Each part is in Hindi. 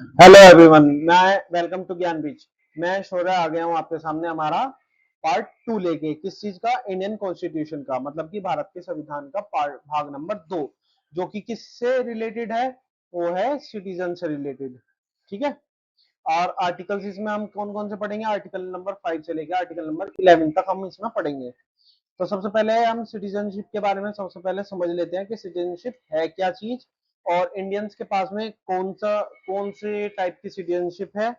हेलो एवरीवन, मैं वेलकम टू ज्ञान बीच। मैं शोरा आ गया हूँ आपके सामने हमारा पार्ट 2 लेके। किस चीज का? इंडियन कॉन्स्टिट्यूशन का, मतलब कि भारत के संविधान का पार्ट भाग नंबर 2, जो कि किससे रिलेटेड है? वो है सिटीजन से रिलेटेड। ठीक है। और आर्टिकल्स इसमें हम कौन कौन से पढ़ेंगे? आर्टिकल नंबर 5 से लेकर आर्टिकल नंबर 11 तक हम इसमें पढ़ेंगे। तो सबसे पहले हम सिटीजनशिप के बारे में सबसे पहले समझ लेते हैं कि सिटीजनशिप है क्या चीज, और इंडियंस के पास में कौन से टाइप की सिटीजनशिप है,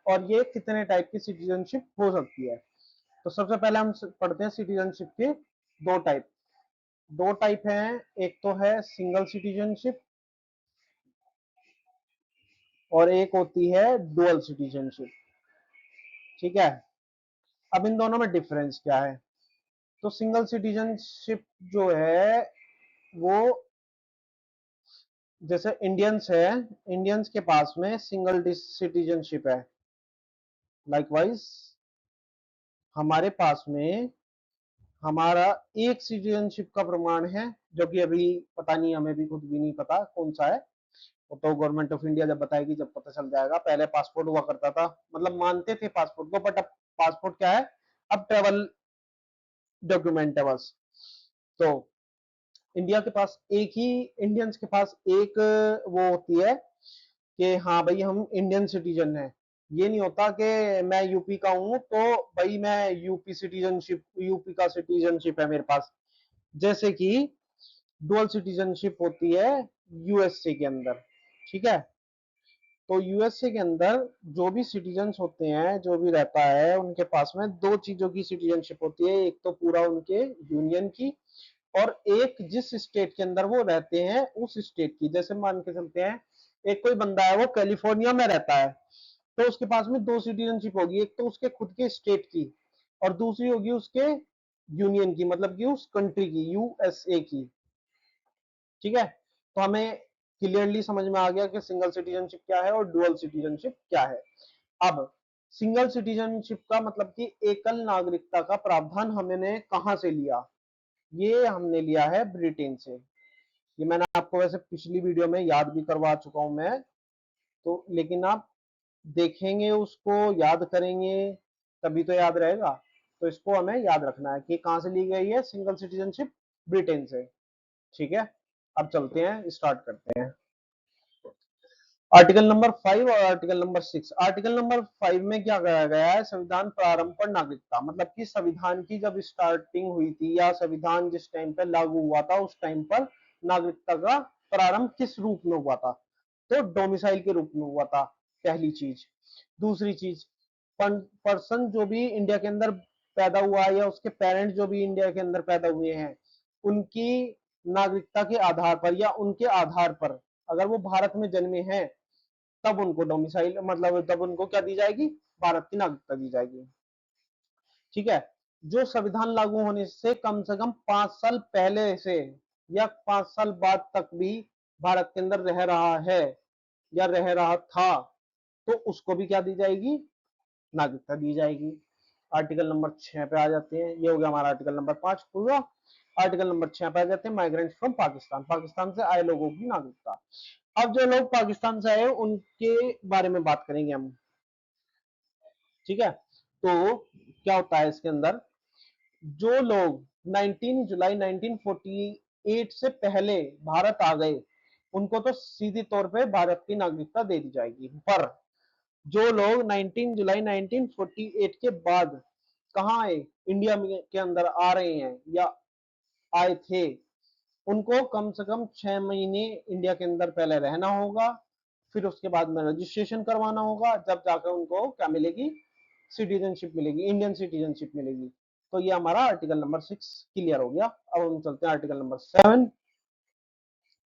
और ये कितने टाइप की सिटीजनशिप हो सकती है। तो सबसे पहले हम पढ़ते हैं सिटीजनशिप के दो टाइप हैं। एक तो है सिंगल सिटीजनशिप, और एक होती है डुअल सिटीजनशिप। ठीक है। अब इन दोनों में डिफरेंस क्या है? तो सिंगल सिटीजनशिप जो है वो, जैसे इंडियंस है, इंडियंस के पास में सिंगल सिटीजनशिप है। लाइकवाइज हमारे पास में हमारा एक सिटीजनशिप का प्रमाण है, जो कि अभी पता नहीं, हमें भी खुद भी नहीं पता कौन सा है। वो तो गवर्नमेंट ऑफ इंडिया जब बताएगी जब पता चल जाएगा। पहले पासपोर्ट हुआ करता था, मतलब मानते थे पासपोर्ट को, बट अब पासपोर्ट क्या है? अब ट्रेवल डॉक्यूमेंट है बस। तो इंडिया के पास एक ही इंडियंस के पास एक वो होती है कि हाँ भाई हम इंडियन सिटीजन हैं। ये नहीं होता कि मैं यूपी का हूं तो भाई मैं यूपी का सिटीजनशिप है मेरे पास। जैसे कि डुअल सिटीजनशिप होती है यूएसए के अंदर। ठीक है। तो यूएसए के अंदर जो भी सिटीजन्स होते हैं, जो भी रहता है, उनके पास में दो चीजों की सिटीजनशिप होती है। एक तो पूरा उनके यूनियन की, और एक जिस स्टेट के अंदर वो रहते हैं उस स्टेट की। जैसे मान के चलते हैं एक कोई बंदा है, वो कैलिफोर्निया में रहता है, तो उसके पास में दो सिटीजनशिप होगी। एक तो उसके खुद के स्टेट की, और दूसरी होगी उसके यूनियन की, मतलब कि उस कंट्री की, यूएसए की। ठीक है। तो हमें क्लियरली समझ में आ गया कि सिंगल सिटीजनशिप क्या है और डुअल सिटीजनशिप क्या है। अब सिंगल सिटीजनशिप का मतलब कि एकल नागरिकता का प्रावधान हमने कहां से लिया? ये हमने लिया है ब्रिटेन से। ये मैंने आपको वैसे पिछली वीडियो में याद भी करवा चुका हूं मैं, तो लेकिन आप देखेंगे, उसको याद करेंगे, तभी तो याद रहेगा। तो इसको हमें याद रखना है कि कहां से ली गई है सिंगल सिटीजनशिप? ब्रिटेन से। ठीक है। अब चलते हैं, स्टार्ट करते हैं। आर्टिकल नंबर 5 और आर्टिकल नंबर 6। आर्टिकल नंबर 5 में क्या कहा गया है? संविधान प्रारंभ पर नागरिकता, मतलब कि संविधान की जब स्टार्टिंग हुई थी, या संविधान जिस टाइम पर लागू हुआ था उस टाइम पर नागरिकता का प्रारंभ किस रूप में हुआ था? तो डोमिसाइल के रूप में हुआ था, पहली चीज। दूसरी चीज, पर्सन जो भी इंडिया के अंदर पैदा हुआ है, या उसके पेरेंट्स जो भी इंडिया के अंदर पैदा हुए हैं, उनकी नागरिकता के आधार पर या उनके आधार पर, अगर वो भारत में जन्मे हैं, तब उनको डोमिसाइल, मतलब तब उनको क्या दी जाएगी? भारत की नागरिकता दी जाएगी। ठीक है। जो संविधान लागू होने से कम 5 साल पहले से या 5 साल बाद तक भी भारत के अंदर रह रहा है या रह रहा था, तो उसको भी क्या दी जाएगी? नागरिकता दी जाएगी। आर्टिकल नंबर 6 पे आ जाते हैं। ये हो गया हमारा आर्टिकल नंबर 5 पूरा। आर्टिकल नंबर 6 पे आ जाते हैं, माइग्रेंट्स फ्रॉम पाकिस्तान, पाकिस्तान से आए लोगों की नागरिकता। अब जो लोग पाकिस्तान से आए उनके बारे में बात करेंगे हम। ठीक है। तो क्या होता है इसके अंदर? जो लोग 19 जुलाई 1948 से पहले भारत आ गए, उनको तो सीधी तौर पे भारत की नागरिकता दे दी जाएगी। पर जो लोग 19 जुलाई 1948 के बाद कहाँ आए, इंडिया के अंदर आ रहे हैं या आए थे, उनको कम से कम 6 महीने इंडिया के अंदर पहले रहना होगा। फिर उसके बाद में रजिस्ट्रेशन करवाना होगा, जब जाकर उनको क्या मिलेगी? सिटीजनशिप मिलेगी, इंडियन सिटीजनशिप मिलेगी। तो ये हमारा आर्टिकल नंबर 6 क्लियर हो गया। अब हम चलते हैं आर्टिकल नंबर 7।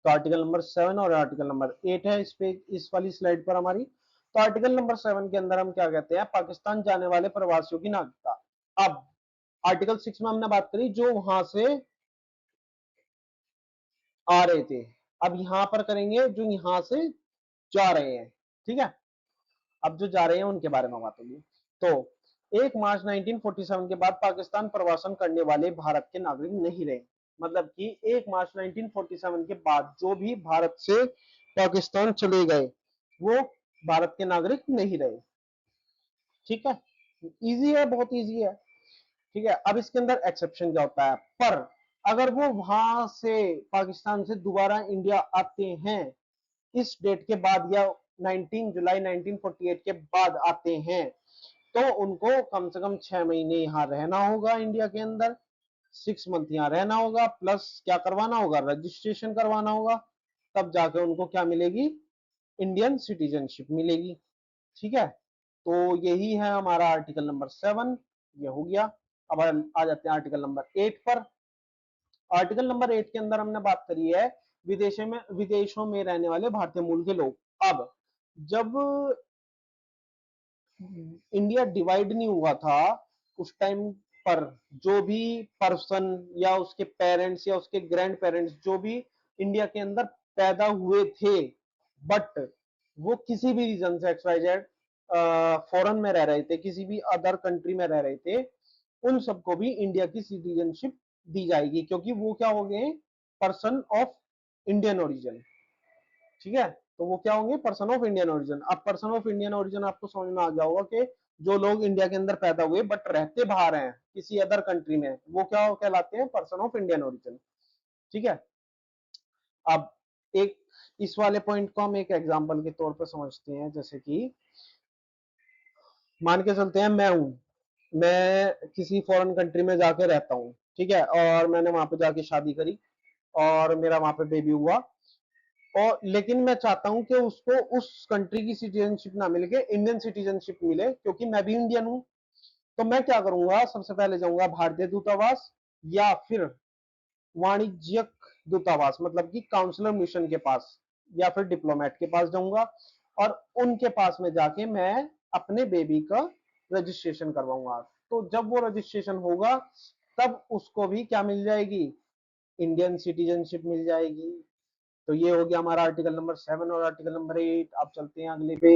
तो आर्टिकल नंबर 7 और आर्टिकल नंबर 8 है इस पे, इस वाली स्लाइड पर हमारी। तो आर्टिकल नंबर 7 के अंदर हम क्या कहते हैं? पाकिस्तान जाने वाले प्रवासियों की नागरिकता। अब आर्टिकल 6 में हमने बात करी जो वहां से आ रहे थे। अब यहां पर करेंगे जो यहां से जा रहे हैं। ठीक है। अब जो जा रहे हैं उनके बारे में बात होगी। तो 1 मार्च 1947 के बाद पाकिस्तान प्रवासन करने वाले भारत के नागरिक नहीं रहे। मतलब कि 1 मार्च 1947 के बाद जो भी भारत से पाकिस्तान चले गए, वो भारत के नागरिक नहीं रहे। ठीक है, इजी है, बहुत इजी है। ठीक है, अब इसके अंदर एक्सेप्शन क्या होता है, पर अगर वो वहां से पाकिस्तान से दोबारा इंडिया आते हैं इस डेट के बाद या 19 जुलाई 1948 के बाद आते हैं, तो उनको कम से कम 6 महीने यहाँ रहना होगा इंडिया के अंदर, 6 मंथ यहाँ रहना होगा, प्लस क्या करवाना होगा, रजिस्ट्रेशन करवाना होगा, तब जाके उनको क्या मिलेगी, इंडियन सिटीजनशिप मिलेगी। ठीक है, तो यही है हमारा आर्टिकल नंबर 7, ये हो गया। अब आ जाते हैं आर्टिकल नंबर 8 पर। आर्टिकल नंबर 8 के अंदर हमने बात करी है विदेशों में रहने वाले भारतीय मूल के लोग। अब जब इंडिया डिवाइड नहीं हुआ था उस टाइम पर, जो भी पर्सन या उसके पेरेंट्स या उसके ग्रैंड पेरेंट्स जो भी इंडिया के अंदर पैदा हुए थे, बट वो किसी भी रीजन से XYZ फॉरेन में रह रहे थे, किसी भी अदर कंट्री में रह रहे थे, उन सबको भी इंडिया की सिटीजनशिप दी जाएगी, क्योंकि वो क्या हो गए, पर्सन ऑफ इंडियन ओरिजिन। ठीक है, तो वो क्या होंगे, पर्सन ऑफ इंडियन ओरिजिन। अब पर्सन ऑफ इंडियन ओरिजिन आपको समझ में आ गया होगा कि जो लोग इंडिया के अंदर पैदा हुए बट रहते बाहर हैं किसी अदर कंट्री में, वो क्या कहलाते हैं, पर्सन ऑफ इंडियन ओरिजिन। ठीक है, अब एक इस वाले पॉइंट को हम एक एग्जांपल के तौर पर समझते हैं, जैसे कि मान के चलते हैं मैं किसी फॉरेन कंट्री में जाके रहता हूँ, ठीक है, और मैंने वहां पे जाके शादी करी और मेरा वहां पे बेबी हुआ, और लेकिन मैं चाहता हूं कि उसको उस कंट्री की सिटीजनशिप ना मिले, कि इंडियन सिटीजनशिप मिले, क्योंकि मैं भी इंडियन हूं। तो मैं क्या करूंगा, सबसे पहले जाऊंगा भारतीय दूतावास या फिर वाणिज्यिक दूतावास, मतलब कि काउंसलर मिशन के पास या फिर डिप्लोमेट के पास जाऊंगा, और उनके पास में जाके मैं अपने बेबी का रजिस्ट्रेशन करवाऊंगा। तो जब वो रजिस्ट्रेशन होगा तब उसको भी क्या मिल जाएगी, इंडियन सिटीजनशिप मिल जाएगी। तो ये हो गया हमारा आर्टिकल नंबर 7 और आर्टिकल नंबर 8। आप चलते हैं अगले पे,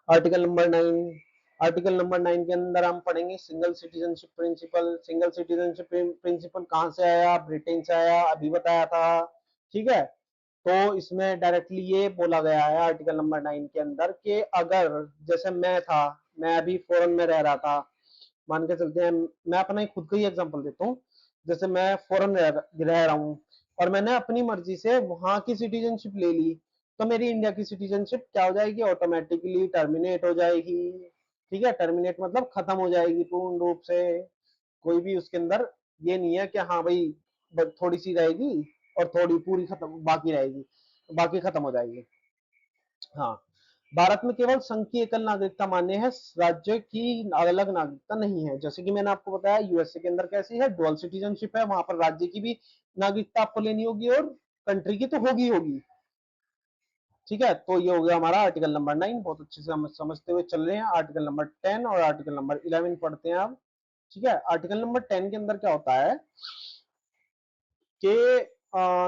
आर्टिकल नंबर 9। आर्टिकल नंबर 9 के अंदर हम पढ़ेंगे single citizenship principle. Single citizenship principle कहां से आया, ब्रिटेन से आया, अभी बताया था। ठीक है, तो इसमें डायरेक्टली ये बोला गया है आर्टिकल नंबर 9 के अंदर कि अगर जैसे मैं अभी फॉरेन में रह रहा था, मान के चलते हैं, मैं अपना ही खुद का ही एग्जांपल देता हूँ, जैसे मैं फॉरेन रह रहा हूँ और मैंने अपनी मर्जी से वहां की सिटीजनशिप ले ली, तो मेरी इंडिया की सिटीजनशिप क्या हो जाएगी, ऑटोमेटिकली टर्मिनेट हो जाएगी। ठीक है, टर्मिनेट मतलब खत्म हो जाएगी पूर्ण रूप से। कोई भी उसके अंदर ये नहीं है कि हाँ भाई थोड़ी सी रहेगी और थोड़ी पूरी खत्म बाकी रहेगी, बाकी खत्म हो जाएगी। हाँ, भारत में केवल संघ की एकल नागरिकता मान्य है, राज्य की अलग नागरिकता नहीं है। जैसे कि मैंने आपको बताया यूएसए के अंदर कैसी है, डुअल सिटीजनशिप है, वहां पर राज्य की भी नागरिकता आपको लेनी होगी और कंट्री की तो होगी होगी। ठीक है, तो ये हो गया हमारा आर्टिकल नंबर 9। बहुत अच्छे से हम समझते हुए चल रहे हैं। आर्टिकल नंबर 10 और आर्टिकल नंबर 11 पढ़ते हैं आप। ठीक है, आर्टिकल नंबर 10 के अंदर क्या होता है कि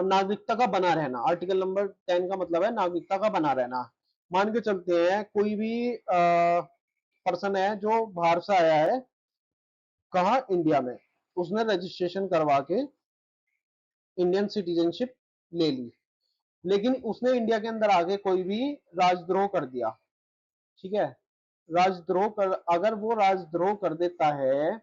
नागरिकता का बना रहना। आर्टिकल नंबर 10 का मतलब है नागरिकता का बना रहना। मान के चलते हैं कोई भी पर्सन है जो बाहर से आया है, कहा, इंडिया में, उसने रजिस्ट्रेशन करवा के इंडियन सिटीजनशिप ले ली, लेकिन उसने इंडिया के अंदर आके कोई भी राजद्रोह कर दिया। ठीक है, राजद्रोह कर, अगर वो राजद्रोह कर देता है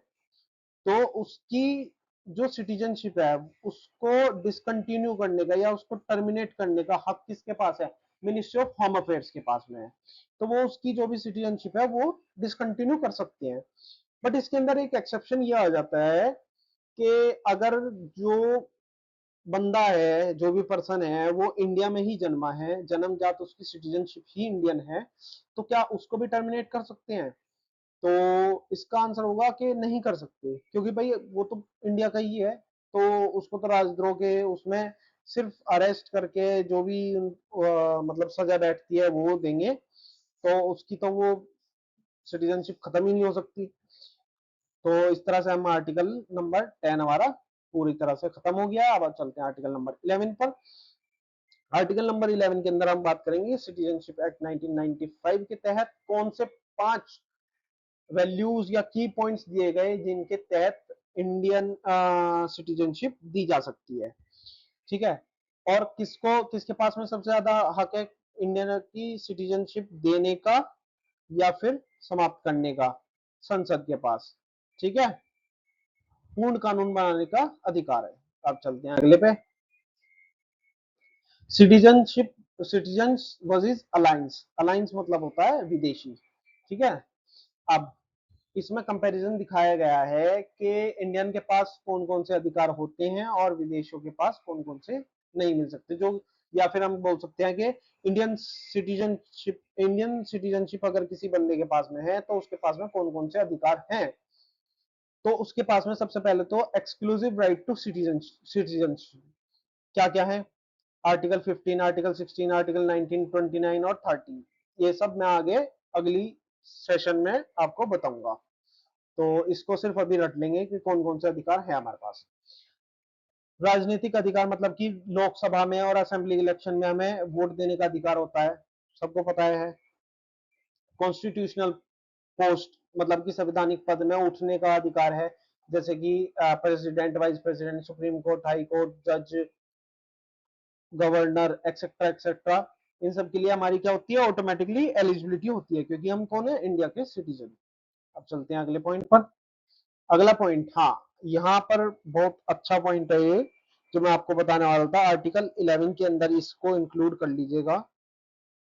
तो उसकी जो सिटीजनशिप है उसको डिसकंटिन्यू करने का या उसको टर्मिनेट करने का हक किसके पास है, मिनिस्ट्री ऑफ होम अफेयर्स के पास में है। तो वो उसकी जो भी सिटीजनशिप है वो डिसकंटिन्यू कर सकते हैं। बट इसके अंदर एक एक्सेप्शन ये आ जाता है कि अगर जो बंदा है, जो भी पर्सन है, वो इंडिया में ही जन्मा है, जन्मजात उसकी सिटीजनशिप ही इंडियन है, तो क्या उसको भी टर्मिनेट कर सकते हैं? तो इसका आंसर होगा कि नहीं कर सकते, क्योंकि भाई वो तो इंडिया का ही है। तो उसको तो राजद्रोह के उसमें सिर्फ अरेस्ट करके जो भी मतलब सजा बैठती है वो देंगे, तो उसकी तो वो सिटीजनशिप खत्म ही नहीं हो सकती। तो इस तरह से हम आर्टिकल नंबर 10 हमारा पूरी तरह से खत्म हो गया। अब चलते हैं आर्टिकल नंबर 11 पर। आर्टिकल नंबर 11 के अंदर हम बात करेंगे सिटीजनशिप एक्ट 1995 के तहत कौन से 5 वैल्यूज या की पॉइंट्स दिए गए जिनके तहत इंडियन सिटीजनशिप दी जा सकती है। ठीक है, और किसको किसके पास में सबसे ज्यादा हक है इंडियन की सिटीजनशिप देने का या फिर समाप्त करने का संसद के पास, ठीक है, पूर्ण कानून बनाने का अधिकार है। अब चलते हैं अगले पे। Citizenship, citizen versus alliance, alliance मतलब होता है विदेशी, ठीक है। अब इसमें कंपैरिजन दिखाया गया है कि इंडियन के पास कौन कौन से अधिकार होते हैं और विदेशों के पास कौन कौन से नहीं मिल सकते, जो या फिर हम बोल सकते हैं कि इंडियन सिटीजनशिप अगर किसी बंदे के पास में है तो उसके पास में कौन कौन से अधिकार हैं। तो उसके पास में सबसे पहले तो एक्सक्लूसिव राइट टू सिटीजनशिप क्या क्या है, आर्टिकल 15, आर्टिकल 16, आर्टिकल 19, 29 और 30, ये सब मैं आगे अगली सेशन में आपको बताऊंगा। तो इसको सिर्फ अभी रट लेंगे कि कौन कौन से अधिकार है हमारे पास। राजनीतिक अधिकार मतलब कि लोकसभा में और असेंबली इलेक्शन में हमें वोट देने का अधिकार होता है, सबको पता है। कॉन्स्टिट्यूशनल पोस्ट मतलब कि संवैधानिक पद में उठने का अधिकार है, जैसे कि president, vice president, supreme court, high court, जज, गवर्नर, एक्सेट्रा एक्सेट्रा। इन सब के लिए हमारी क्या होती है, ऑटोमेटिकली एलिजिबिलिटी होती है, क्योंकि हम कौन है, इंडिया के सिटीजन। अब चलते हैं अगले पॉइंट पर। अगला पॉइंट, हाँ, यहाँ पर बहुत अच्छा पॉइंट है ये जो मैं आपको बताने वाला था। आर्टिकल 11 के अंदर इसको इंक्लूड कर लीजिएगा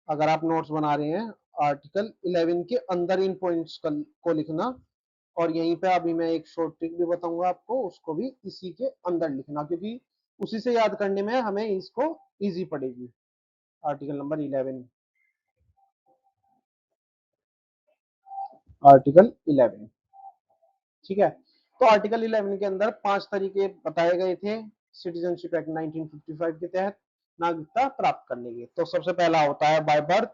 अगर आप नोट्स बना रहे हैं। आर्टिकल 11 के अंदर इन पॉइंट्स को लिखना, और यहीं पे अभी मैं एक शॉर्ट ट्रिक भी बताऊंगा आपको, उसको भी इसी के अंदर लिखना, क्योंकि उसी से याद करने में हमें इसको इजी पड़ेगी। आर्टिकल नंबर 11, आर्टिकल 11, ठीक है। तो आर्टिकल 11 के अंदर 5 तरीके बताए गए थे सिटीजनशिप एक्ट 1955 के तहत नागरिकता प्राप्त करने के। तो सबसे पहला होता है बाय बर्थ,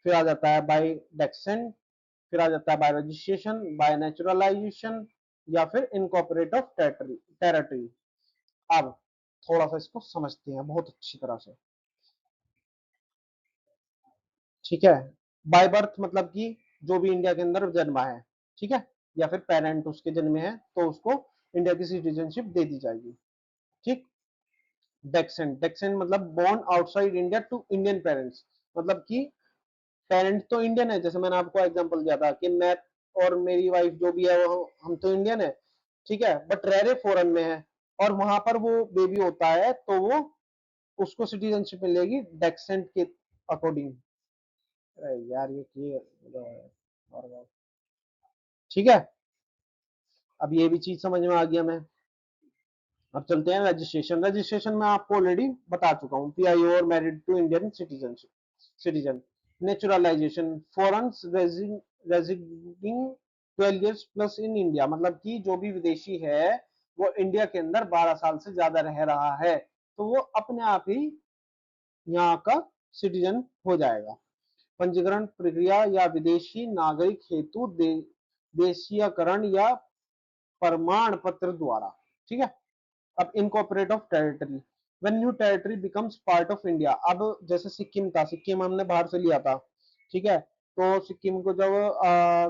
फिर आ जाता है बाय डेक्सेंट, फिर आ जाता है बाय रजिस्ट्रेशन, बाय नेचुरलाइजेशन, या फिर इनकॉर्पोरेट ऑफ टेरिटरी। अब थोड़ा सा इसको समझते हैं बहुत अच्छी तरह से, ठीक है। बाय बर्थ मतलब कि जो भी इंडिया के अंदर जन्मा है, ठीक है, या फिर पेरेंट उसके जन्मे है तो उसको इंडिया की सिटीजनशिप दे दी जाएगी, ठीक। डेक्सेंट, डेक्सेंट मतलब born outside India to Indian parents, मतलब कि पेरेंट तो इंडियन है, जैसे मैंने आपको एग्जांपल दिया था कि मैं और मेरी वाइफ जो भी है वो हम तो इंडियन है, ठीक है, बट रह रहे फॉरेन में है, और वहां पर वो बेबी होता है तो वो उसको सिटीजनशिप मिलेगी डेक्सेंट के अकॉर्डिंग। यार ये ठीक है। अब ये भी चीज समझ में आ गया मैं। अब चलते हैं रजिस्ट्रेशन। रजिस्ट्रेशन में आपको ऑलरेडी बता चुका हूँ, पीआईओ और married to Indian citizenship, citizen. Naturalisation, foreign residing 12 years plus in India, मतलब कि जो भी विदेशी है वो इंडिया के अंदर 12 साल से ज्यादा रह रहा है तो वो अपने आप ही यहाँ का सिटीजन हो जाएगा। पंजीकरण प्रक्रिया या विदेशी नागरिक हेतु देशीयकरण या प्रमाण पत्र द्वारा, ठीक है। अब incorporate of territory, when new territory becomes part of India. अब जैसे सिक्किम था, सिक्किम हमने बाहर से लिया था, ठीक है, तो सिक्किम को जब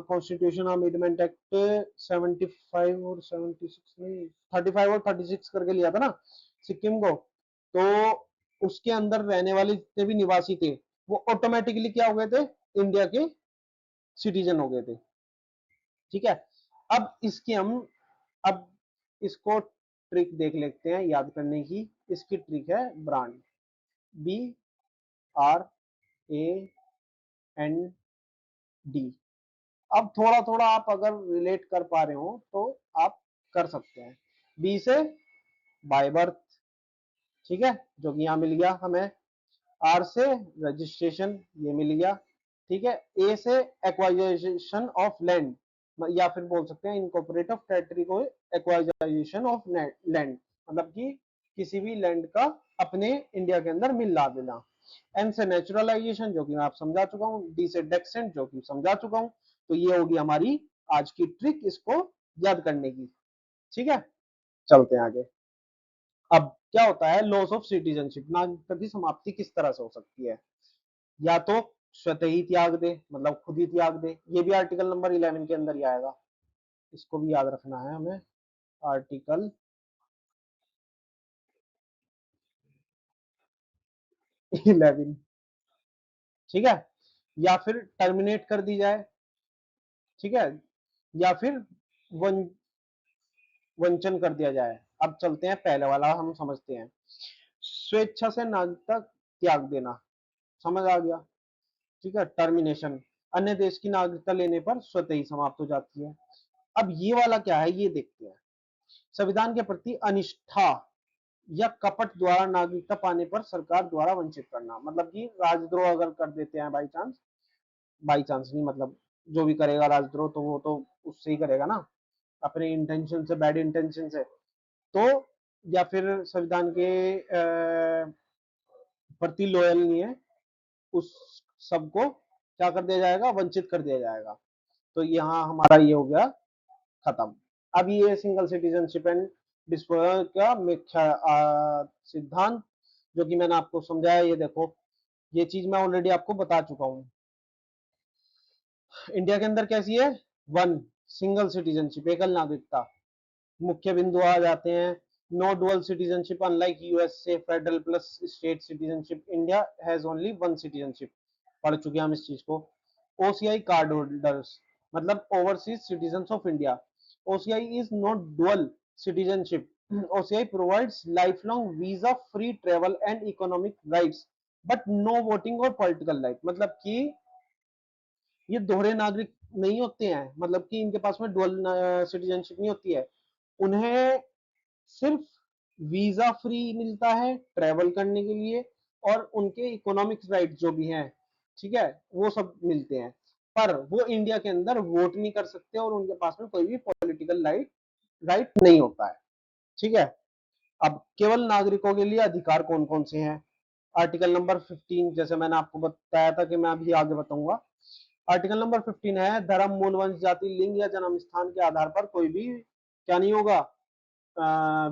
कॉन्स्टिट्यूशन अमेंडमेंट एक्ट 75 और 76 नहीं 35 और 36 करके लिया था ना सिक्किम को, तो उसके अंदर रहने वाले जितने भी निवासी थे वो ऑटोमेटिकली क्या हो गए थे, इंडिया के सिटीजन हो गए थे, ठीक है। अब इसकी हम अब इसको ट्रिक देख लेते हैं याद करने की। इसकी ट्रिक है ब्रांड, BRAND। अब थोड़ा थोड़ा आप अगर रिलेट कर पा रहे हो तो आप कर सकते हैं। बी से बाय बर्थ, ठीक है, जो कि यहाँ मिल गया हमें। आर से रजिस्ट्रेशन, ये मिल गया, ठीक है। ए से एक्वाइजेशन ऑफ लैंड, या फिर बोल सकते हैं इनकॉर्पोरेट ऑफ टेरिटरी को एक्वाइजेशन ऑफ लैंड, मतलब कि किसी भी लैंड का अपने इंडिया के अंदर मिला देना। एन से नेचुरलाइजेशन, जो कि मैं आप समझा चुका हूँ। डी से डेक्सेंट, जो कि समझा चुका हूँ। तो ये होगी हमारी आज की ट्रिक इसको याद करने की, ठीक है। चलते हैं आगे। अब क्या होता है लॉस ऑफ सिटीजनशिप, नागरिकता की समाप्ति किस तरह से हो सकती है, या तो स्वतः ही त्याग दे, मतलब खुद ही त्याग दे, ये भी आर्टिकल नंबर 11 के अंदर ही आएगा, इसको भी याद रखना है हमें। आर्टिकल 11, ठीक है, या फिर टर्मिनेट कर दी जाए, ठीक है, या फिर वन वंचन कर दिया जाए। अब चलते हैं पहले वाला, हम समझते हैं। स्वेच्छा से नागरिकता त्याग देना, समझ आ गया, ठीक है। टर्मिनेशन, अन्य देश की नागरिकता लेने पर स्वतः ही समाप्त हो जाती है। अब ये वाला क्या है, ये देखते हैं। संविधान के प्रति अनिष्ठा या कपट द्वारा नागरिकता पाने पर सरकार द्वारा वंचित करना, मतलब कि राजद्रोह अगर कर देते हैं बाई चांस, बाई चांस नहीं मतलब जो भी करेगा राजद्रोह तो वो तो उससे ही करेगा ना, अपने इंटेंशन से, बैड इंटेंशन से, तो या फिर संविधान के प्रति लॉयल नहीं है, उस सबको क्या कर दिया जाएगा, वंचित कर दिया जाएगा। तो यहाँ हमारा ये हो गया खत्म। अब ये सिंगल सिटीजनशिप एंड डिस्पोजल का मुख्य सिद्धांत जो कि मैंने आपको समझाया, ये देखो, ये चीज मैं ऑलरेडी आपको बता चुका हूं। इंडिया के अंदर कैसी है, वन सिंगल सिटीजनशिप, एकल नागरिकता। मुख्य बिंदु आ जाते हैं। No dual citizenship unlike USA federal plus state citizenship, India has only one citizenship, पढ़ चुके हैं हम इस चीज को। ओसीआई कार्ड होल्डर्स मतलब overseas citizen of India, OCI is not dual citizenship, OCI provides life long visa, free travel and economic rights but no voting और पॉलिटिकल राइट, मतलब कि ये दोहरे नागरिक नहीं होते हैं, मतलब कि इनके पास में डुअल सिटीजनशिप नहीं होती है। उन्हें सिर्फ वीजा फ्री मिलता है ट्रेवल करने के लिए, और उनके इकोनॉमिक राइट जो भी हैं, ठीक है, वो सब मिलते हैं। पर वो इंडिया के अंदर वोट नहीं कर सकते और उनके पास में कोई भी पॉलिटिकल राइट नहीं होता है, ठीक है। अब केवल नागरिकों के लिए अधिकार कौन कौन से हैं, आर्टिकल नंबर 15, जैसे मैंने आपको बताया था कि मैं अभी आगे बताऊंगा। आर्टिकल नंबर 15 है, धर्म, मूल, वंश, जाति, लिंग या जन्म स्थान के आधार पर कोई भी क्या नहीं होगा,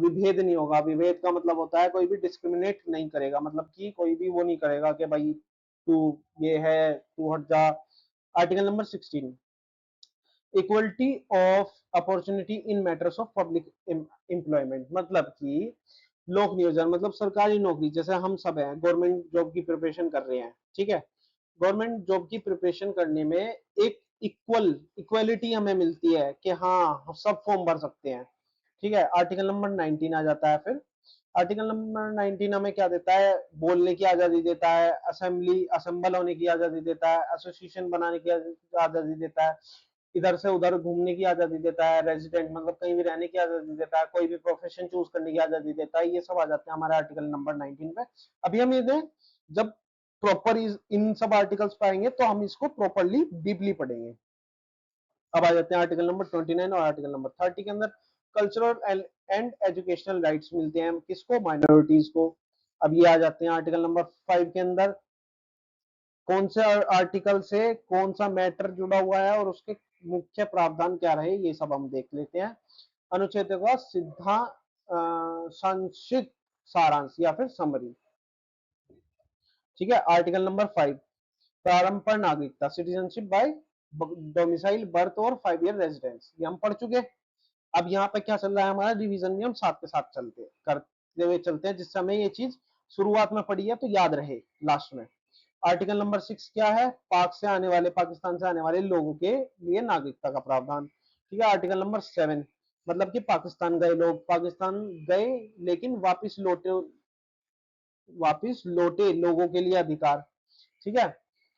विभेद नहीं होगा। विभेद का मतलब होता है कोई भी डिस्क्रिमिनेट नहीं करेगा, मतलब कि कोई भी वो नहीं करेगा कि भाई तू ये है, तू हट जा। Article number 16, equality of opportunity in matters of public employment, मतलब कि लोक नियोजन, मतलब सरकारी नौकरी, जैसे हम सब हैं गवर्नमेंट जॉब की प्रिपरेशन कर रहे हैं, ठीक है। गवर्नमेंट जॉब की प्रिपरेशन करने में एक इक्वलिटी हमें मिलती है कि हाँ हम सब फॉर्म भर सकते हैं, ठीक है। आर्टिकल नंबर 19 आ जाता है फिर। आर्टिकल नंबर 19 हमें क्या देता है, बोलने की आजादी देता है, असेंबल होने की आजादी देता है, एसोसिएशन बनाने की आजादी देता है, इधर से उधर घूमने की आजादी देता है, रेजिडेंट मतलब कहीं भी रहने की आजादी देता है, कोई भी प्रोफेशन चूज करने की आजादी देता है। ये सब आ जाते हैं हमारे आर्टिकल नंबर 19 पे। अभी हम ये जब प्रॉपर इन सब आर्टिकल्स पे आएंगे तो हम इसको प्रॉपरली डीपली पढ़ेंगे। अब आ जाते हैं आर्टिकल नंबर 29 और आर्टिकल नंबर 30 के अंदर। कल्चरल एंड एजुकेशनल राइट्स मिलते हैं किसको, माइनॉरिटीज को। अब ये आ जाते हैं आर्टिकल नंबर 5 के अंदर, कौन से आर्टिकल से कौन सा मैटर जुड़ा हुआ है और उसके मुख्य प्रावधान क्या रहे, ये सब हम देख लेते हैं। अनुच्छेद का सीधा संक्षिप्त सारांश या फिर समरी, ठीक है। आर्टिकल नंबर 5, प्रारंभ पर नागरिकता, सिटीजनशिप बाय डोमिसाइल, बर्थ और 5 ईयर रेजिडेंस, ये हम पढ़ चुके। अब यहाँ पे क्या चल रहा है हमारा रिवीजन में, हम साथ के साथ करते हुए चलते हैं, जिससे हमें ये चीज शुरुआत में पढ़ी है तो याद रहे लास्ट में। आर्टिकल नंबर 6 क्या है, पाक से आने वाले, पाकिस्तान से आने वाले लोगों के लिए नागरिकता का प्रावधान, ठीक है। आर्टिकल नंबर 7 मतलब कि पाकिस्तान गए लोग, पाकिस्तान गए लेकिन वापिस लौटे लोगों के लिए अधिकार, ठीक है।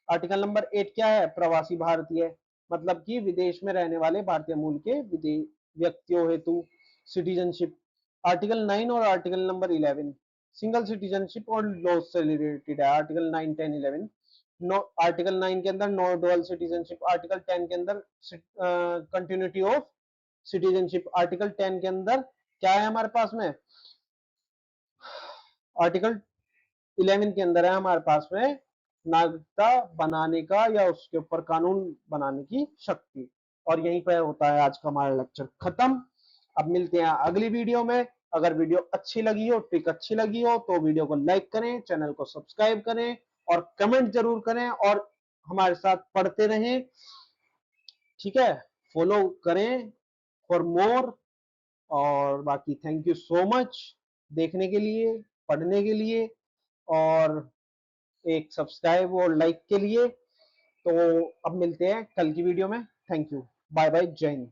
आर्टिकल नंबर 8 क्या है, प्रवासी भारतीय, मतलब कि विदेश में रहने वाले भारतीय मूल के व्यक्तियों हेतु सिटीजनशिप। आर्टिकल 9 और आर्टिकल नंबर 11 सिंगल सिटीजनशिप और लॉ से रिलेटेड है। आर्टिकल 9, 10, 11 नो, आर्टिकल 9 के अंदर नो डुअल सिटीजनशिप, आर्टिकल 10 के अंदर कंटिन्यूटी ऑफ सिटीजनशिप, आर्टिकल 10 के अंदर क्या है हमारे पास में, आर्टिकल 11 के अंदर है हमारे पास में नागरिकता बनाने का या उसके ऊपर कानून बनाने की शक्ति। और यहीं पर होता है आज का हमारा लेक्चर खत्म। अब मिलते हैं अगली वीडियो में। अगर वीडियो अच्छी लगी हो, ट्रिक अच्छी लगी हो तो वीडियो को लाइक करें, चैनल को सब्सक्राइब करें और कमेंट जरूर करें और हमारे साथ पढ़ते रहें, ठीक है। फॉलो करें फॉर मोर। और बाकी थैंक यू सो मच देखने के लिए, पढ़ने के लिए। और एक सब्सक्राइब और लाइक के लिए। तो अब मिलते हैं कल की वीडियो में। थैंक यू, बाय बाय, जय हिंद।